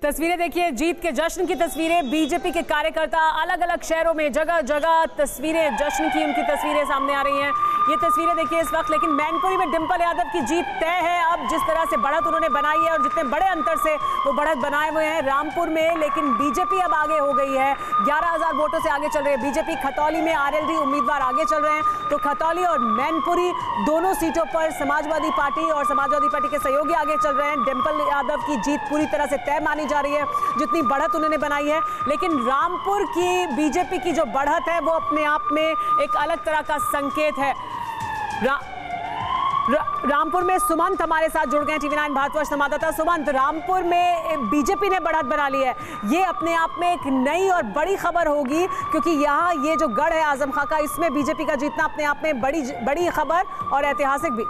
तस्वीरें देखिए, जीत के जश्न की तस्वीरें। बीजेपी के कार्यकर्ता अलग अलग शहरों में जगह जगह तस्वीरें जश्न की उनकी तस्वीरें सामने आ रही हैं। ये तस्वीरें देखिए इस वक्त। लेकिन मैनपुरी में डिंपल यादव की जीत तय है। अब जिस तरह से बढ़त उन्होंने बनाई है और जितने बड़े अंतर से वो बढ़त बनाए हुए हैं रामपुर में, लेकिन बीजेपी अब आगे हो गई है। 11,000 वोटों से आगे चल रही है बीजेपी। खतौली में आरएलडी उम्मीदवार आगे चल रहे हैं, तो खतौली और मैनपुरी दोनों सीटों पर समाजवादी पार्टी और समाजवादी पार्टी के सहयोगी आगे चल रहे हैं। डिंपल यादव की जीत पूरी तरह से तय मानी जा रही है, जितनी बढ़त उन्होंने बनाई है। लेकिन रामपुर की बीजेपी की जो बढ़त है वो अपने आप में एक अलग तरह का संकेत है। रामपुर में सुमंत हमारे साथ जुड़ गए, टीवी9 भारतवर्ष संवाददाता। सुमंत, रामपुर में बीजेपी ने बढ़त बना ली है, ये अपने आप में एक नई और बड़ी खबर होगी, क्योंकि यहाँ ये जो गढ़ है आजम खां का, इसमें बीजेपी का जीतना अपने आप में बड़ी खबर और ऐतिहासिक भी।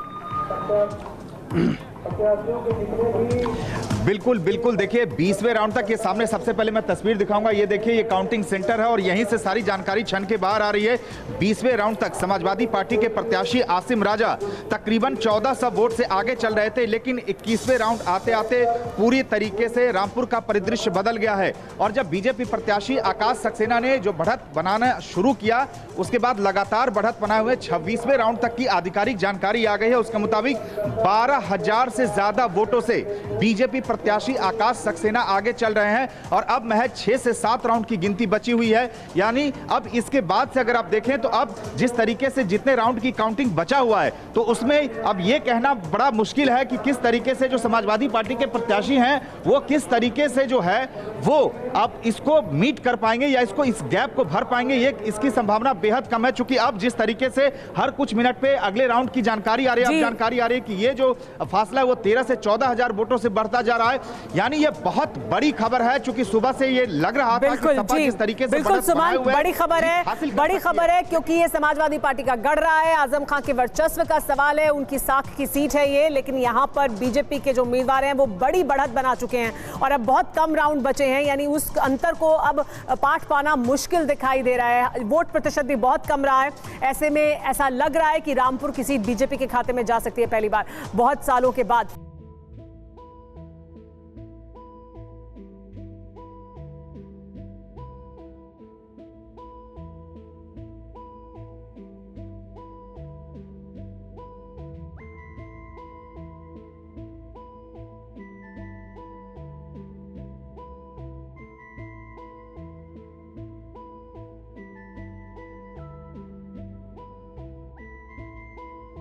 बिल्कुल बिल्कुल, देखिए 20वें राउंड तक ये सामने सबसे पहले मैं तस्वीर दिखाऊंगा। ये देखिए, ये काउंटिंग सेंटर है और यहीं से सारी जानकारी छन के बाहर आ रही है। 20वें राउंड तक समाजवादी पार्टी के प्रत्याशी आसिम राजा तकरीबन 1400 वोट से आगे चल रहे थे, लेकिन 21वें राउंड आते आते पूरी तरीके से रामपुर का परिदृश्य बदल गया है। और जब बीजेपी प्रत्याशी आकाश सक्सेना ने जो बढ़त बनाना शुरू किया, उसके बाद लगातार बढ़त बनाए हुए 26वें राउंड तक की आधिकारिक जानकारी आ गई है। उसके मुताबिक 12,000 से ज्यादा वोटों से बीजेपी प्रत्याशी आकाश सक्सेना आगे चल रहे हैं और अब महज 6 से 7 राउंड की गिनती बची हुई है। यानी अब इसके बाद से अगर आप देखें तो अब जिस तरीके से जितने राउंड की काउंटिंग बचा हुआ है, तो उसमें अब यह कहना बड़ा मुश्किल है कि किस तरीके से जो समाजवादी पार्टी के प्रत्याशी हैं वो किस तरीके से जो है वो अब इसको मीट कर पाएंगे या इसको इस गैप को भर पाएंगे। ये इसकी संभावना बेहद कम है, चूंकि अब जिस तरीके से हर कुछ मिनट पे अगले राउंड की जानकारी आ रही है, अब जानकारी आ रही है कि ये जो फासला है वो 13 से 14,000 वोटों से बढ़ता जा रहा है। यानी ये बहुत बड़ी खबर है, क्योंकि सुबह से ये लग रहा था कि सपा जिस तरीके से बिल्कुल सुमंत, बड़ी खबर है क्योंकि ये समाजवादी पार्टी का गढ़ रहा है। आजम खां के वर्चस्व का सवाल है, उनकी साख की सीट है ये, लेकिन यहाँ पर बीजेपी के जो उम्मीदवार हैं वो बड़ी बढ़त बना चुके हैं और अब बहुत कम राउंड बचे हैं। यानी उस अंतर को अब पाट पाना मुश्किल दिखाई दे रहा है। वोट प्रतिशत भी बहुत कम रहा है। ऐसे में ऐसा लग रहा है कि रामपुर की सीट बीजेपी के खाते में जा सकती है पहली बार बहुत सालों के बाद।